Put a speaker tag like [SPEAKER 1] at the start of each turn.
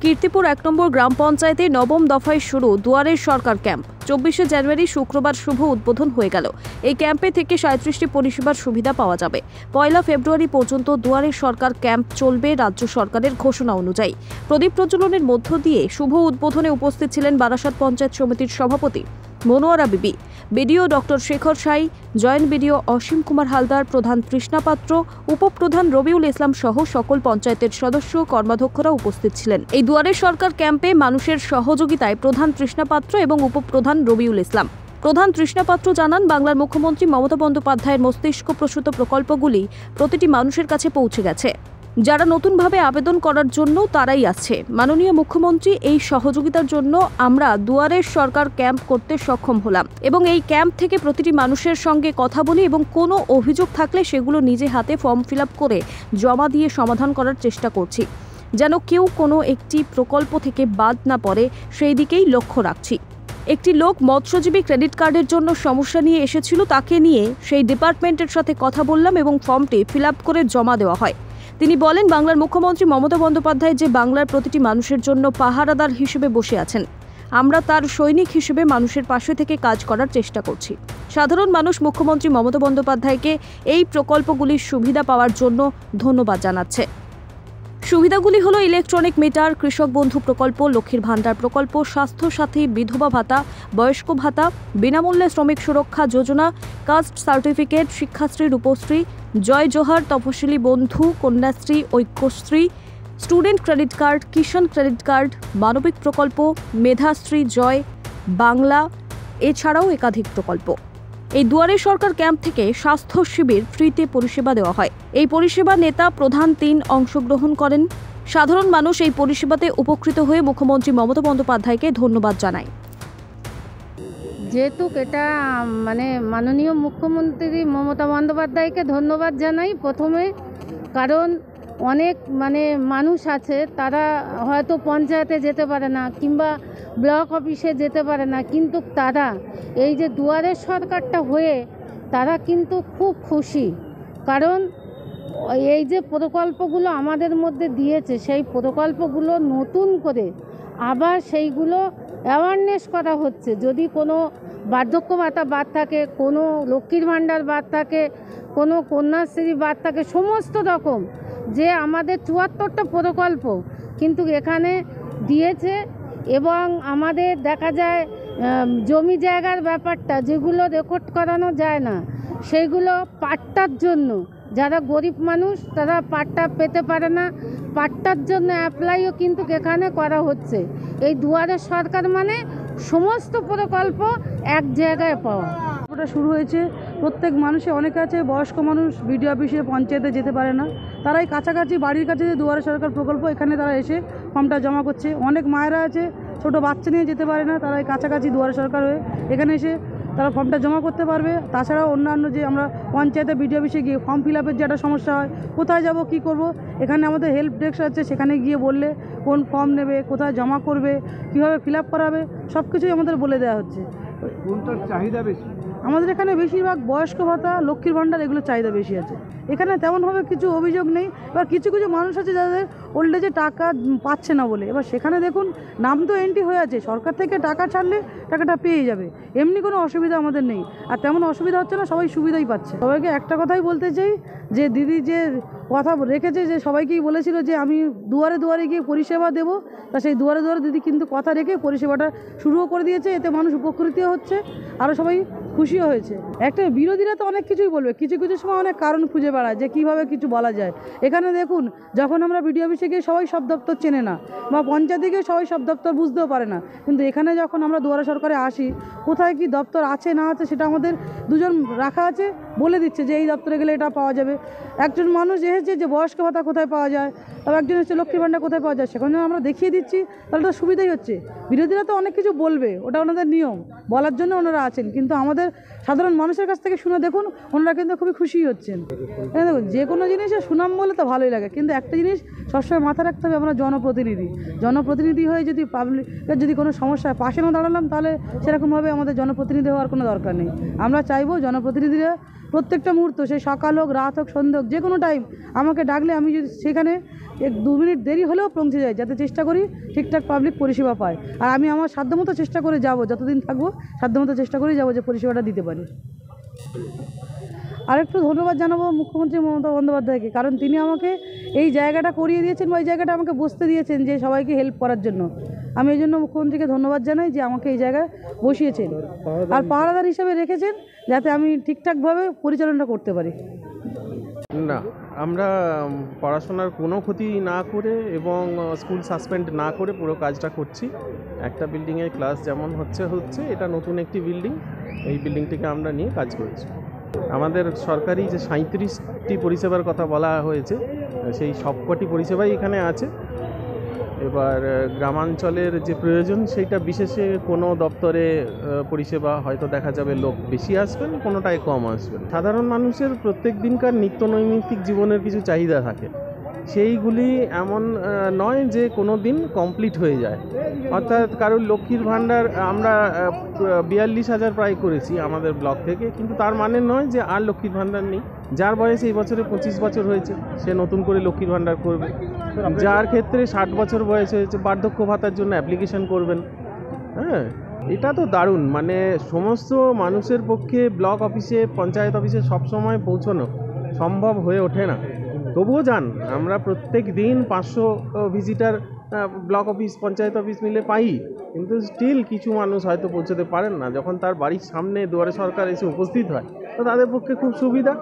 [SPEAKER 1] কীর্তিপুর ১ নম্বর গ্রাম পঞ্চায়েতে নবম দফায় শুরু দুয়ারের সরকার ক্যাম্প। ২৪শে জানুয়ারি শুক্রবার শুভ উদ্বোধন হয়ে গেল। এই ক্যাম্পে থেকে ৩৭টি পরিষেবার সুবিধা পাওয়া যাবে। ১ ফেব্রুয়ারি পর্যন্ত দুয়ারের সরকার ক্যাম্প চলবে রাজ্য সরকারের ঘোষণা অনুযায়ী। প্রদীপ প্রজ্বলনের মধ্য দিয়ে শুভ উদ্বোধনে উপস্থিত ছিলেন বারাসাত পঞ্চায়েত সমিতির সভাপতি মনোয়ারা বিবি, বিডিও ডক্টর শেখর সাই, জয়েন্ট বিডিও অসীম কুমার হালদার, প্রধান তৃষ্ণা পাত্র, উপপ্রধান রবিউল ইসলাম সহ সকল পঞ্চায়েতের সদস্য কর্মাধ্যক্ষরা উপস্থিত ছিলেন। এই দুয়ারের সরকার ক্যাম্পে মানুষের সহযোগিতায় প্রধান তৃষ্ণা পাত্র এবং উপপ্রধান রবিউল ইসলাম। প্রধান তৃষ্ণা পাত্র জানান, বাংলার মুখ্যমন্ত্রী মমতা বন্দ্যোপাধ্যায়ের মস্তিষ্ক প্রসূত প্রকল্পগুলি প্রতিটি মানুষের কাছে পৌঁছে গেছে। যারা নতুনভাবে আবেদন করার জন্য তারাই আসছে। মাননীয় মুখ্যমন্ত্রী এই সহযোগিতার জন্য আমরা দুয়ারের সরকার ক্যাম্প করতে সক্ষম হলাম এবং এই ক্যাম্প থেকে প্রতিটি মানুষের সঙ্গে কথা বলি এবং কোনো অভিযোগ থাকলে সেগুলো নিজে হাতে ফর্ম ফিল আপ করে জমা দিয়ে সমাধান করার চেষ্টা করছি, যেন কেউ কোনো একটি প্রকল্প থেকে বাদ না পড়ে সেই দিকেই লক্ষ্য রাখছি। একটি লোক মৎস্যজীবী ক্রেডিট কার্ডের জন্য সমস্যা নিয়ে এসেছিল, তাকে নিয়ে সেই ডিপার্টমেন্টের সাথে কথা বললাম এবং ফর্মটি ফিল আপ করে জমা দেওয়া হয়। তিনি বলেন, বাংলার মুখ্যমন্ত্রী মমতা বন্দ্যোপাধ্যায় যে বাংলার প্রতিটি মানুষের জন্য পাহারাদার হিসেবে বসে আছেন, আমরা তার সৈনিক হিসেবে মানুষের পাশে থেকে কাজ করার চেষ্টা করছি। সাধারণ মানুষ মুখ্যমন্ত্রী মমতা বন্দ্যোপাধ্যায়কে এই প্রকল্পগুলির সুবিধা পাওয়ার জন্য ধন্যবাদ জানাচ্ছে। সুবিধাগুলি হলো ইলেকট্রনিক মিটার, কৃষক বন্ধু প্রকল্প, লক্ষ্মীর ভান্ডার প্রকল্প, স্বাস্থ্য সাথী, বিধবা ভাতা, বয়স্ক ভাতা, বিনামূল্যে শ্রমিক সুরক্ষা যোজনা, caste certificate, Shikshashree, Rupashree, Jai Johar, Taposhili Bandhu, Kanyashree, Aikyashree, student credit card, Kisan credit card, Manabik Prakalpa, Medhashree, জয় বাংলা, এছাড়াও একাধিক প্রকল্প। এই দুয়ারে সরকার ক্যাম্প থেকে স্বাস্থ্য শিবির ফ্রিতে পরিষেবা দেওয়া হয়। এই পরিষেবা নেতা প্রধান ৩ অংশগ্রহণ করেন। সাধারণ মানুষ এই পরিষেবাতে উপকৃত হয়ে মুখ্যমন্ত্রী মমতা বন্দ্যোপাধ্যায়কে ধন্যবাদ জানায়।
[SPEAKER 2] যেহেতু এটা মাননীয় মুখ্যমন্ত্রী মমতা বন্দ্যোপাধ্যায়কে ধন্যবাদ জানাই প্রথমে, কারণ অনেক মানুষ আছে তারা হয়তো পঞ্চায়েতে যেতে পারে না কিংবা ব্লক অফিসে যেতে পারে না, কিন্তু তারা এই যে দুয়ারের সরকারটা হয়ে তারা কিন্তু খুব খুশি। কারণ এই যে প্রকল্পগুলো আমাদের মধ্যে দিয়েছে, সেই প্রকল্পগুলো নতুন করে আবার সেইগুলো অ্যাওয়ারনেস করা হচ্ছে। যদি কোনো বার্ধক্য ভাতা বাদ থাকে, কোনো লক্ষ্মীর ভান্ডার বাদ থাকে, কোনো কন্যাশ্রী বাদ থাকে, সমস্ত রকম যে আমাদের ৭৪টা প্রকল্প কিন্তু এখানে দিয়েছে। এবং আমাদের দেখা যায় জমি জায়গার ব্যাপারটা যেগুলো রেকর্ড করানো যায় না, সেইগুলো পাট্টার জন্য যারা গরিব মানুষ তারা পাট্টা পেতে পারে না, পাট্টার জন্য অ্যাপ্লাইও কিন্তু এখানে করা হচ্ছে। এই দুয়ারের সরকার সমস্ত প্রকল্প এক জায়গায় পাওয়া।
[SPEAKER 3] ওটা শুরু হয়েছে, প্রত্যেক মানুষে অনেকে আছে বয়স্ক মানুষ বিডিও অফিসে পঞ্চায়েতে যেতে পারে না, তারাই কাছাকাছি বাড়ির কাছে যে দুয়ারে সরকার প্রকল্প এখানে তারা এসে ফর্মটা জমা করছে। অনেক মায়েরা আছে ছোট বাচ্চা নিয়ে যেতে পারে না, তারা এই কাছাকাছি দুয়ারে সরকার হয়ে এখানে এসে তারা ফর্মটা জমা করতে পারবে। তাছাড়াও অন্যান্য যে আমরা পঞ্চায়েতে বিডিও অফিসে গিয়ে ফর্ম ফিল আপের যে একটা সমস্যা হয়, কোথায় যাব কী করব, এখানে আমাদের হেল্প ডেস্ক আছে, সেখানে গিয়ে বললে কোন ফর্ম নেবে, কোথায় জমা করবে, কীভাবে ফিল আপ করাবে, সব কিছুই আমাদের বলে দেওয়া হচ্ছে।
[SPEAKER 4] কোনটার চাহিদা বেশি?
[SPEAKER 3] আমাদের এখানে বেশিরভাগ বয়স্ক ভাতা, লক্ষ্মীর ভান্ডার, এগুলো চাহিদা বেশি আছে। এখানে তেমনভাবে কিছু অভিযোগ নেই। এবার কিছু কিছু মানুষ আছে যাদের ওল্ড এজে টাকা পাচ্ছে না বলে, এবার সেখানে দেখুন নাম তো এন্ট্রি হয়ে আছে, সরকার থেকে টাকা ছাড়লে টাকাটা পেয়ে যাবে, এমনি কোনো অসুবিধা আমাদের নেই। আর তেমন অসুবিধা হচ্ছে না, সবাই সুবিধাই পাচ্ছে। সবাইকে একটা কথাই বলতে চাই যে দিদি যে কথা রেখেছে, যে সবাইকেই বলেছিল যে আমি দুয়ারে দুয়ারে গিয়ে পরিষেবা দেবো, তা সেই দুয়ারে দুয়ারে দিদি কিন্তু কথা রেখে পরিষেবাটা শুরুও করে দিয়েছে। এতে মানুষ উপকৃত হচ্ছে, আরও সবাই খুশিও হয়েছে। একটা বিরোধীরা তো অনেক কিছুই বলবে, কিছু কিছু সময় অনেক কারণ খুঁজে বেড়ায় যে কীভাবে কিছু বলা যায়। এখানে দেখুন, যখন আমরা বিডিও অফিসে গিয়ে সবাই সব দপ্তর চেনে না, বা পঞ্চায়েতে গিয়ে সবাই সব দপ্তর বুঝতেও পারে না, কিন্তু এখানে যখন আমরা দুয়ারে সরকারে আসি, কোথায় কি দপ্তর আছে না আছে সেটা আমাদের দুজন রাখা আছে, বলে দিচ্ছে যে এই দপ্তরে গেলে এটা পাওয়া যাবে। একজন মানুষ এসেছে যে বয়স্ক ভাতা কোথায় পাওয়া যায়, তবে একজন হচ্ছে লক্ষ্মীর ভান্ডার কোথায় পাওয়া যায়, সেখানে আমরা দেখিয়ে দিচ্ছি, তাহলে তো সুবিধাই হচ্ছে। বিরোধীরা তো অনেক কিছু বলবে, ওটা ওনাদের নিয়ম, বলার জন্য ওনারা আছেন, কিন্তু আমাদের সাধারণ মানুষের কাছ থেকে শুনে দেখুন ওনারা কিন্তু খুবই খুশি হচ্ছেন। দেখুন, যে কোনো জিনিসে সুনাম বলে তো ভালোই লাগে, কিন্তু একটা জিনিস সবসময় মাথা রাখতে হবে, আমরা জনপ্রতিনিধি হয়ে যদি পাবলিকের যদি কোনো সমস্যায় পাশে না দাঁড়ালাম, তাহলে সেরকমভাবে আমাদের জনপ্রতিনিধি হওয়ার কোনো দরকার নেই। আমরা চাইবো জনপ্রতিনিধিরা প্রত্যেকটা মুহূর্ত, সেই সকাল হোক, রাত হোক, সন্ধ্যা হোক, যে কোনো টাইম আমাকে ডাকলে আমি যদি সেখানে 1-2 মিনিট দেরি হলেও পৌঁছে যাই, যাতে চেষ্টা করি ঠিকঠাক পাবলিক পরিষেবা পায়। আর আমি আমার সাধ্যমতো চেষ্টা করে যাব, যতদিন থাকবো সাধ্যমতো চেষ্টা করেই যাবো যে পরিষেবাটা দিতে পারি। আরেকটু ধন্যবাদ জানাবো মুখ্যমন্ত্রী মমতা বন্দ্যোপাধ্যায়কে, কারণ তিনি আমাকে এই জায়গাটা করিয়ে দিয়েছেন বা এই জায়গাটা আমাকে বসতে দিয়েছেন যে সবাইকে হেল্প করার জন্য। আমি এই জন্য মুখ্যমন্ত্রীকে ধন্যবাদ জানাই যে আমাকে এই জায়গায় বসিয়েছেন আর পাহারাদার হিসেবে রেখেছেন, যাতে আমি ঠিকঠাকভাবে পরিচালনা করতে পারি।
[SPEAKER 5] না, আমরা পড়াশোনার কোনো ক্ষতি না করে এবং স্কুল সাসপেন্ড না করে পুরো কাজটা করছি। একটা বিল্ডিংয়ের ক্লাস যেমন হচ্ছে এটা নতুন একটি বিল্ডিং, এই বিল্ডিংটিকে আমরা নিয়ে কাজ করছি। আমাদের সরকারি যে 37টি পরিষেবার কথা বলা হয়েছে, সেই সবকটি পরিষেবাই এখানে আছে। এবার গ্রামাঞ্চলের যে প্রয়োজন সেইটা বিশেষে কোনো দপ্তরে পরিষেবা হয়তো দেখা যাবে লোক বেশি আসবেন, কোনোটায় কম আসবেন। সাধারণ মানুষের প্রত্যেক দিনকার নিত্যনৈমিত্তিক জীবনের কিছু চাহিদা থাকে, সেইগুলি এমন নয় যে কোনো দিন কমপ্লিট হয়ে যায়। অর্থাৎ কারোর লক্ষ্মীর ভাণ্ডার আমরা 42,000 প্রায় করেছি আমাদের ব্লক থেকে, কিন্তু তার মানে নয় যে আর লক্ষ্মীর ভাণ্ডার নেই। যার বয়স এই বছরে 25 বছর হয়েছে সে নতুন করে লক্ষ্মীর ভাণ্ডার করবে, যার ক্ষেত্রে 60 বছর বয়স হয়েছে বার্ধক্য ভাতার জন্য অ্যাপ্লিকেশন করবেন। হ্যাঁ, এটা তো দারুণ, মানে সমস্ত মানুষের পক্ষে ব্লক অফিসে, পঞ্চায়েত অফিসে সবসময় পৌঁছানো সম্ভব হয়ে ওঠে না। তবুও যান, আমরা প্রত্যেক দিন 500 visitor block office, panchayat office মিলে পাই, কিন্তু স্টিল কিছু মানুষ হয়তো পৌঁছতে পারেন না। যখন তার বাড়ির সামনে দুয়ারে সরকার এসে উপস্থিত হয় তো তাদের পক্ষে খুব সুবিধা।